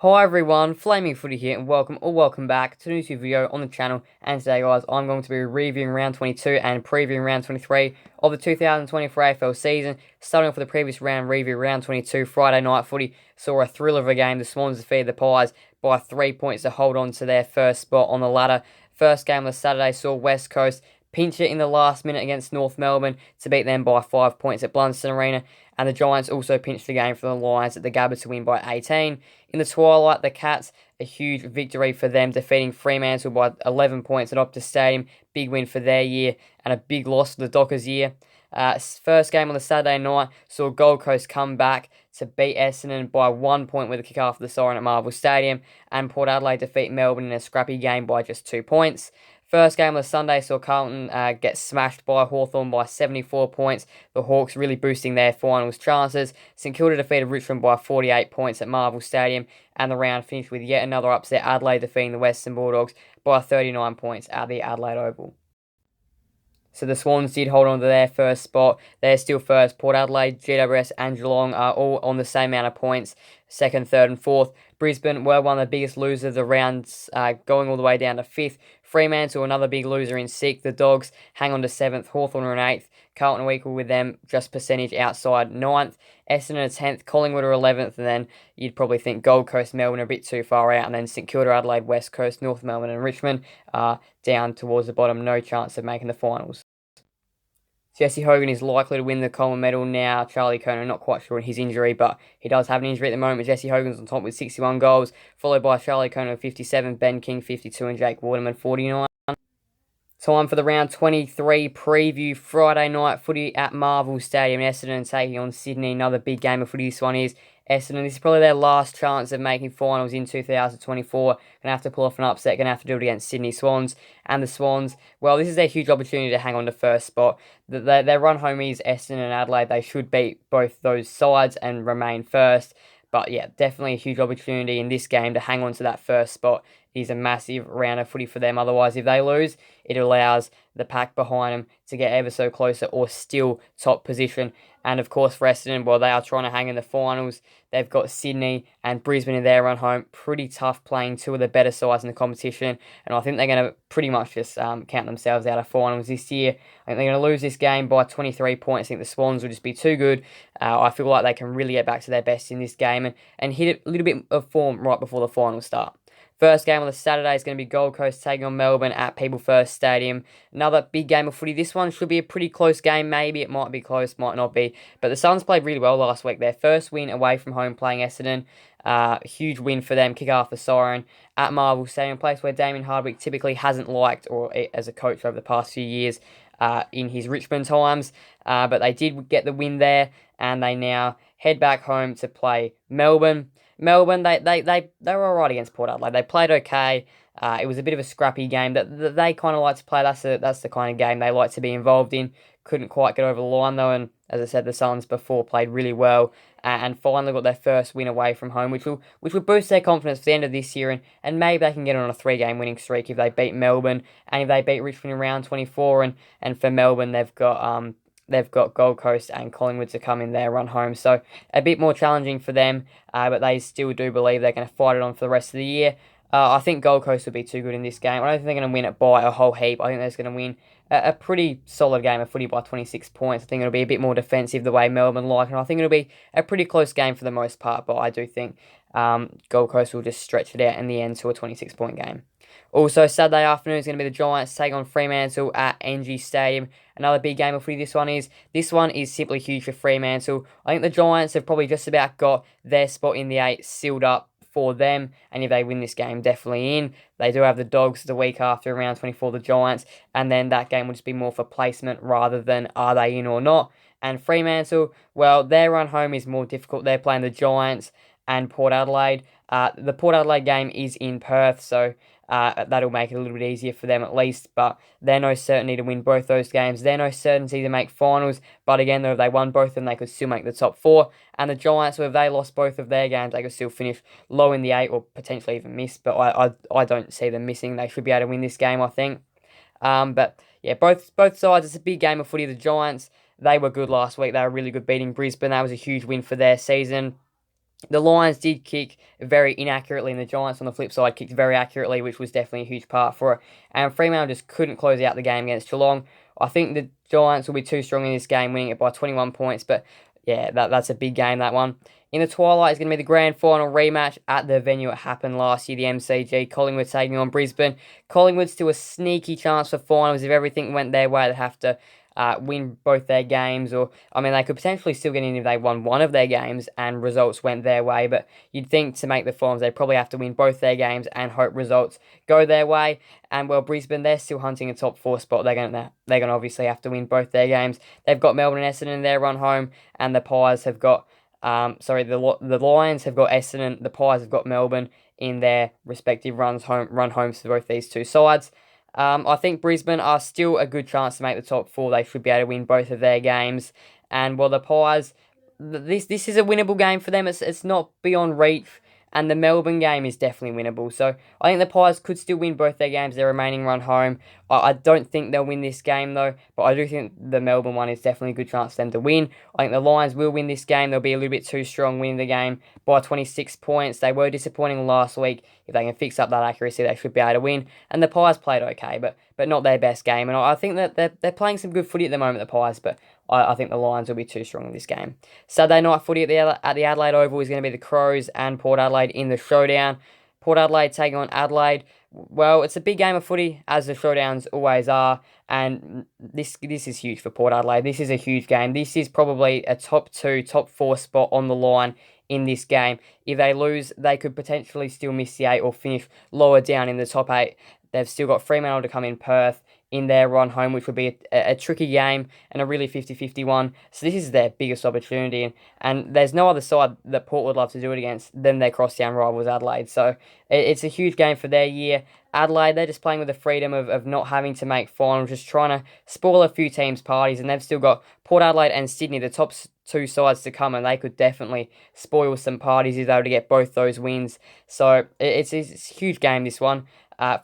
Hi everyone, Flaming Footy here and welcome back to a new video on the channel. And today guys, I'm going to be reviewing round 22 and previewing round 23 of the 2024 AFL season. Starting off with the previous round review, round 22 Friday night footy saw a thriller of a game. The Swans defeated the Pies by 3 points to hold on to their first spot on the ladder. First game of the Saturday saw West Coast pinch it in the last minute against North Melbourne to beat them by 5 points at Blundstone Arena, and the Giants also pinched the game for the Lions at the Gabba to win by 18. In the twilight, the Cats, a huge victory for them, defeating Fremantle by 11 points at Optus Stadium. Big win for their year and a big loss for the Dockers' year. First game on the Saturday night saw Gold Coast come back to beat Essendon by 1 point with a kick after the siren at Marvel Stadium, and Port Adelaide defeat Melbourne in a scrappy game by just 2 points. First game of the Sunday saw Carlton get smashed by Hawthorn by 74 points. The Hawks really boosting their finals chances. St Kilda defeated Richmond by 48 points at Marvel Stadium, and the round finished with yet another upset, Adelaide defeating the Western Bulldogs by 39 points at the Adelaide Oval. So the Swans did hold on to their first spot. They're still first. Port Adelaide, GWS and Geelong are all on the same amount of points, second, third and fourth. Brisbane were one of the biggest losers of the rounds, going all the way down to fifth. Fremantle, another big loser in sixth. The Dogs hang on to seventh. Hawthorn are in eighth. Carlton are equal with them, just percentage outside ninth. Essendon are 10th. Collingwood are 11th. And then you'd probably think Gold Coast, Melbourne are a bit too far out. And then St Kilda, Adelaide, West Coast, North Melbourne and Richmond are down towards the bottom. No chance of making the finals. Jesse Hogan is likely to win the Coleman medal now. Charlie Curnow, not quite sure on his injury, but he does have an injury at the moment. Jesse Hogan's on top with 61 goals, followed by Charlie Curnow 57, Ben King 52, and Jake Waterman 49. Time for the round 23 preview. Friday night footy at Marvel Stadium. Essendon taking on Sydney. Another big game of footy this one is. Essendon, this is probably their last chance of making finals in 2024. Going to have to pull off an upset. Going to have to do it against Sydney Swans. And the Swans, well, this is their huge opportunity to hang on to first spot. Their run home is Essendon and Adelaide. They should beat both those sides and remain first. But yeah, definitely a huge opportunity in this game to hang on to that first spot. It is a massive round of footy for them. Otherwise, if they lose, it allows the pack behind them to get ever so closer or still top position. And of course, for Essendon, well, they are trying to hang in the finals. They've got Sydney and Brisbane in their run home. Pretty tough playing two of the better sides in the competition. And I think they're going to pretty much just count themselves out of finals this year. I think they're going to lose this game by 23 points. I think the Swans will just be too good. I feel like they can really get back to their best in this game and hit a little bit of form right before the finals start. First game on the Saturday is going to be Gold Coast taking on Melbourne at People First Stadium. Another big game of footy. This one should be a pretty close game. Maybe it might be close, might not be. But the Suns played really well last week. Their first win away from home playing Essendon. Huge win for them. Kick after siren at Marvel Stadium, a place where Damien Hardwick typically hasn't liked or as a coach over the past few years in his Richmond times. But they did get the win there, and they now head back home to play Melbourne. Melbourne, they were alright against Port Adelaide. They played okay. It was a bit of a scrappy game that they kind of like to play. That's the kind of game they like to be involved in. Couldn't quite get over the line though, and as I said, the Suns before played really well and finally got their first win away from home, which will boost their confidence for the end of this year, and maybe they can get on a 3-game winning streak if they beat Melbourne and if they beat Richmond in round 24. And for Melbourne, they've got Gold Coast and Collingwood to come in their run home. So a bit more challenging for them, but they still do believe they're going to fight it on for the rest of the year. I think Gold Coast will be too good in this game. I don't think they're going to win it by a whole heap. I think they're just going to win a pretty solid game of footy by 26 points. I think it'll be a bit more defensive the way Melbourne like, and I think it'll be a pretty close game for the most part, but I do think Gold Coast will just stretch it out in the end to a 26-point game. Also, Saturday afternoon is going to be the Giants taking on Fremantle at NG Stadium. Another big game of footy this one is simply huge for Fremantle. I think the Giants have probably just about got their spot in the 8 sealed up for them, and if they win this game, definitely in. They do have the Dogs the week after round 24, the Giants, and then that game will just be more for placement rather than are they in or not. And Fremantle, well, their run home is more difficult. They're playing the Giants and Port Adelaide. The Port Adelaide game is in Perth, so that'll make it a little bit easier for them at least, but they're no certainty to win both those games. They're no certainty to make finals, but again, though, if they won both of them, they could still make the top 4. And the Giants, well, if they lost both of their games, they could still finish low in the 8 or potentially even miss, but I don't see them missing. They should be able to win this game, I think. But yeah, both sides, it's a big game of footy. The Giants, they were good last week. They were really good beating Brisbane. That was a huge win for their season. The Lions did kick very inaccurately, and the Giants on the flip side kicked very accurately, which was definitely a huge part for it. And Fremantle just couldn't close out the game against Geelong. I think the Giants will be too strong in this game, winning it by 21 points. But yeah, that's a big game, that one. In the twilight is going to be the grand final rematch at the venue it happened last year, the MCG. Collingwood taking on Brisbane. Collingwood still a sneaky chance for finals. If everything went their way, they'd have to win both their games, or I mean, they could potentially still get in if they won one of their games and results went their way. But you'd think to make the finals, they probably have to win both their games and hope results go their way. And well, Brisbane, they're still hunting a top four spot. They're gonna obviously have to win both their games. They've got Melbourne and Essendon in their run home, and the Pies have got. The Lions have got Essendon. The Pies have got Melbourne in their respective run homes for both these two sides. I think Brisbane are still a good chance to make the top four. They should be able to win both of their games. And while the Pies, this is a winnable game for them. It's not beyond reach. And the Melbourne game is definitely winnable. So I think the Pies could still win both their games, their remaining run home. I don't think they'll win this game though, but I do think the Melbourne one is definitely a good chance for them to win. I think the Lions will win this game. They'll be a little bit too strong winning the game by 26 points. They were disappointing last week. If they can fix up that accuracy, they should be able to win. And the Pies played okay, but not their best game. And I think that they're playing some good footy at the moment, the Pies, but I think the Lions will be too strong in this game. Saturday night footy at the Adelaide Oval is going to be the Crows and Port Adelaide in the showdown. Port Adelaide taking on Adelaide. Well, it's a big game of footy, as the showdowns always are, and this is huge for Port Adelaide. This is a huge game. This is probably a top 2, top 4 spot on the line in this game. If they lose, they could potentially still miss the 8 or finish lower down in the top 8. They've still got Fremantle to come in Perth in their run home, which would be a tricky game and a really 50-50 one. So this is their biggest opportunity, and there's no other side that Port would love to do it against than their crosstown rivals Adelaide. So it's a huge game for their year. Adelaide, they're just playing with the freedom of not having to make finals, just trying to spoil a few teams' parties, and they've still got Port Adelaide and Sydney, the top 2 sides to come, and they could definitely spoil some parties if they were to get both those wins. So it's a huge game, this one,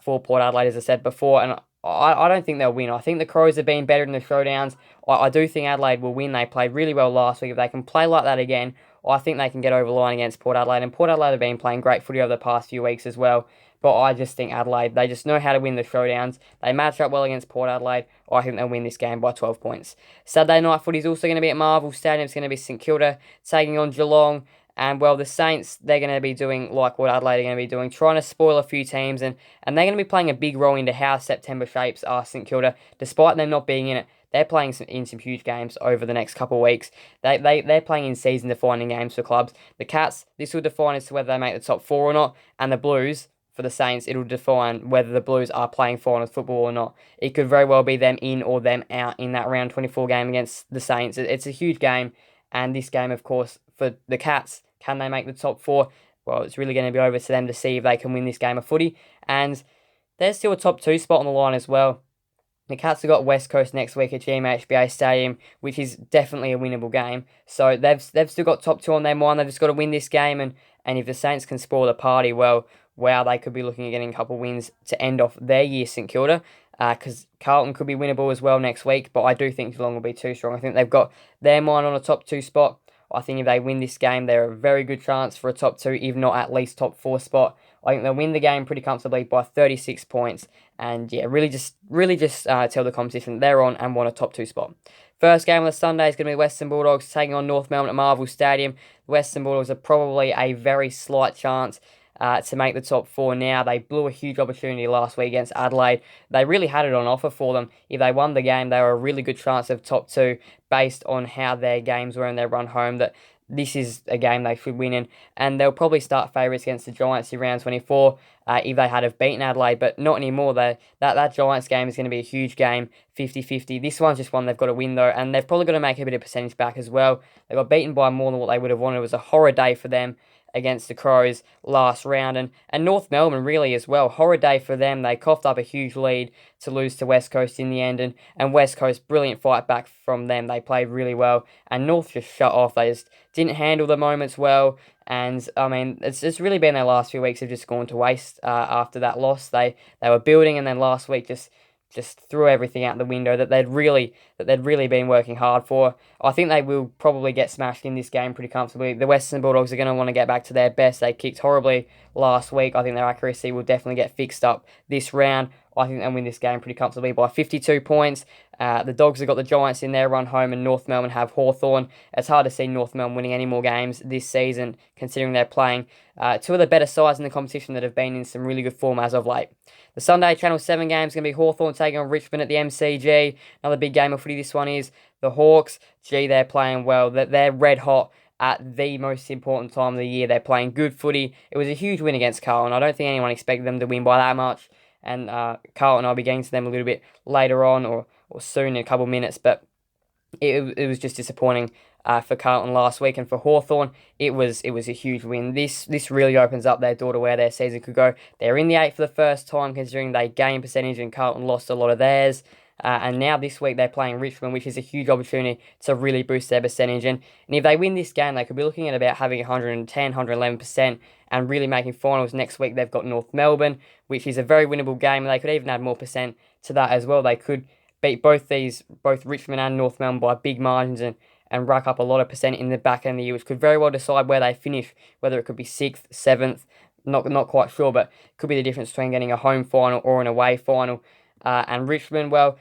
for Port Adelaide, as I said before, and I don't think they'll win. I think the Crows have been better in the showdowns. I do think Adelaide will win. They played really well last week. If they can play like that again, I think they can get over the line against Port Adelaide. And Port Adelaide have been playing great footy over the past few weeks as well. But I just think Adelaide, they just know how to win the showdowns. They match up well against Port Adelaide. I think they'll win this game by 12 points. Saturday night footy is also going to be at Marvel Stadium. It's going to be St Kilda taking on Geelong. And well, the Saints, they're going to be doing like what Adelaide are going to be doing, trying to spoil a few teams, and they're going to be playing a big role into how September shapes St Kilda, despite them not being in it. They're playing in some huge games over the next couple of weeks. They're playing in season-defining games for clubs. The Cats, this will define as to whether they make the top 4 or not, and the Blues, for the Saints, it'll define whether the Blues are playing finals football or not. It could very well be them in or them out in that round 24 game against the Saints. It's a huge game, and this game, of course, for the Cats, can they make the top 4? Well, it's really going to be over to them to see if they can win this game of footy. And there's still a top 2 spot on the line as well. The Cats have got West Coast next week at GMHBA Stadium, which is definitely a winnable game. So they've still got top 2 on their mind. They've just got to win this game. And if the Saints can spoil the party, well, wow, they could be looking at getting a couple of wins to end off their year, St Kilda. Because Carlton could be winnable as well next week. But I do think Geelong will be too strong. I think they've got their mind on a top 2 spot. I think if they win this game, they're a very good chance for a top 2, if not at least top 4 spot. I think they'll win the game pretty comfortably by 36 points. And yeah, really just tell the competition they're on and want a top 2 spot. First game on the Sunday is going to be the Western Bulldogs taking on North Melbourne at Marvel Stadium. The Western Bulldogs are probably a very slight chance to make the top 4 now. They blew a huge opportunity last week against Adelaide. They really had it on offer for them. If they won the game, they were a really good chance of top 2 based on how their games were in their run home. That this is a game they should win in, and they'll probably start favourites against the Giants in round 24 if they had have beaten Adelaide, but not anymore. That Giants game is going to be a huge game, 50-50. This one's just one they've got to win though, and they've probably got to make a bit of percentage back as well. They got beaten by more than what they would have wanted. It was a horror day for them against the Crows last round, and North Melbourne really as well. Horror day for them. They coughed up a huge lead to lose to West Coast in the end, and West Coast, brilliant fight back from them. They played really well, and North just shut off. They just didn't handle the moments well, and I mean, it's really been their last few weeks have just gone to waste after that loss. They were building, and then last week just just threw everything out the window that they'd really been working hard for. I think they will probably get smashed in this game pretty comfortably. The Western Bulldogs are going to want to get back to their best. They kicked horribly last week. I think their accuracy will definitely get fixed up this round. I think they'll win this game pretty comfortably by 52 points. The Dogs have got the Giants in their run home, and North Melbourne have Hawthorn. It's hard to see North Melbourne winning any more games this season, considering they're playing two of the better sides in the competition that have been in some really good form as of late. The Sunday Channel 7 game is going to be Hawthorn taking on Richmond at the MCG. Another big game of footy this one is. The Hawks, they're playing well. They're red hot at the most important time of the year. They're playing good footy. It was a huge win against Carlton. I don't think anyone expected them to win by that much. And Carlton, I'll be getting to them a little bit later on or soon in a couple of minutes. But it was just disappointing for Carlton last week, and for Hawthorn, it was a huge win. This really opens up their door to where their season could go. They're in the 8 for the first time, considering they gained percentage and Carlton lost a lot of theirs. And now this week they're playing Richmond, which is a huge opportunity to really boost their percentage. And if they win this game, they could be looking at about having 110, 111% and really making finals. Next week they've got North Melbourne, which is a very winnable game. They could even add more percent to that as well. They could beat both Richmond and North Melbourne by big margins and rack up a lot of percent in the back end of the year, which could very well decide where they finish, whether it could be 6th, 7th, not quite sure, but could be the difference between getting a home final or an away final. And Richmond, well,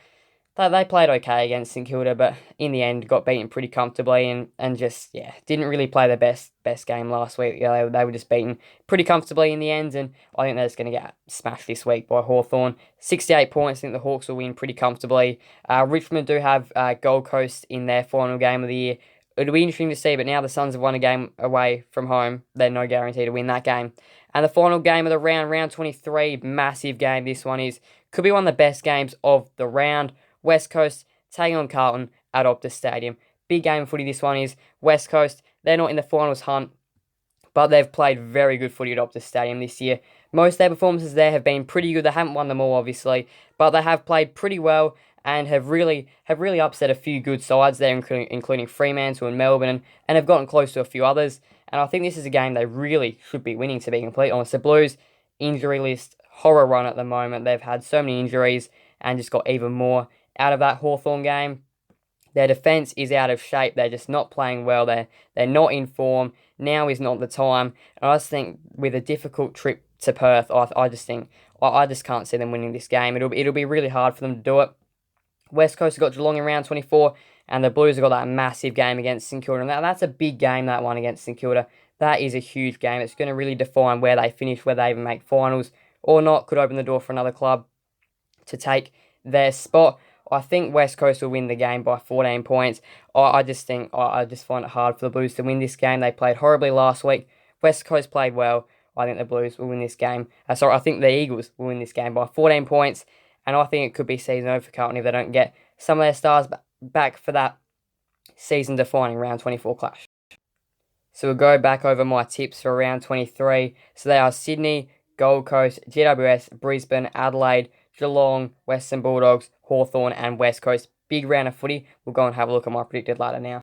they played okay against St Kilda, but in the end got beaten pretty comfortably and just, didn't really play their best game last week. They were just beaten pretty comfortably in the end, and I think they're just going to get smashed this week by Hawthorn. 68 points, I think the Hawks will win pretty comfortably. Richmond do have Gold Coast in their final game of the year. It'll be interesting to see, but now the Suns have won a game away from home. They're no guarantee to win that game. And the final game of the round 23, massive game this one is. Could be one of the best games of the round. West Coast taking on Carlton at Optus Stadium. Big game of footy this one is. West Coast, they're not in the finals hunt, but they've played very good footy at Optus Stadium this year. Most of their performances there have been pretty good. They haven't won them all, obviously, but they have played pretty well and have really upset a few good sides there, including Fremantle and Melbourne, and have gotten close to a few others. And I think this is a game they really should be winning, to be completely honest. The Blues injury list, horror run at the moment. They've had so many injuries and just got even more out of that Hawthorn game. Their defence is out of shape. They're just not playing well. They're not in form. Now is not the time. And I just think with a difficult trip to Perth, I just can't see them winning this game. It'll be really hard for them to do it. West Coast have got Geelong in round 24, and the Blues have got that massive game against St Kilda. And that's a big game, that one against St Kilda. That is a huge game. It's going to really define where they finish, whether they even make finals or not. Could open the door for another club to take their spot. I think West Coast will win the game by 14 points. I just find it hard for the Blues to win this game. They played horribly last week. West Coast played well. I think the Blues will win this game. I think the Eagles will win this game by 14 points. And I think it could be season over for Carlton if they don't get some of their stars back for that season-defining round 24 clash. So we'll go back over my tips for round 23. So they are Sydney, Gold Coast, GWS, Brisbane, Adelaide, Geelong, Western Bulldogs, Hawthorn and West Coast. Big round of footy. We'll go and have a look at my predicted ladder now.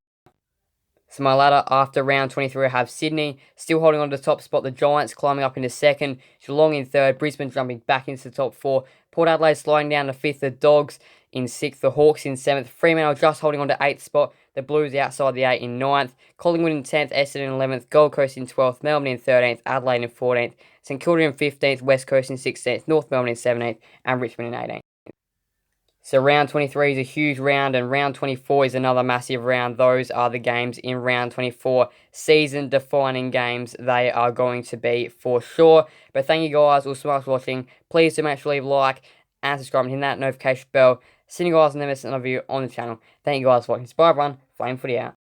So my ladder after round 23, I have Sydney still holding on to the top spot. The Giants climbing up into second. Geelong in third. Brisbane jumping back into the top 4. Port Adelaide sliding down to 5th. The Dogs in 6th. The Hawks in 7th. Fremantle just holding on to 8th spot. The Blues outside the 8 in 9th. Collingwood in 10th. Essendon in 11th. Gold Coast in 12th. Melbourne in 13th. Adelaide in 14th. St Kilda in 15th. West Coast in 16th. North Melbourne in 17th. And Richmond in 18th. So round 23 is a huge round, and round 24 is another massive round. Those are the games in round 24. Season-defining games they are going to be for sure. But thank you guys all so much for watching. Please do make sure to leave a like and subscribe and hit that notification bell. See you guys in the next video on the channel. Thank you guys for watching. Bye everyone. Flame Footy out.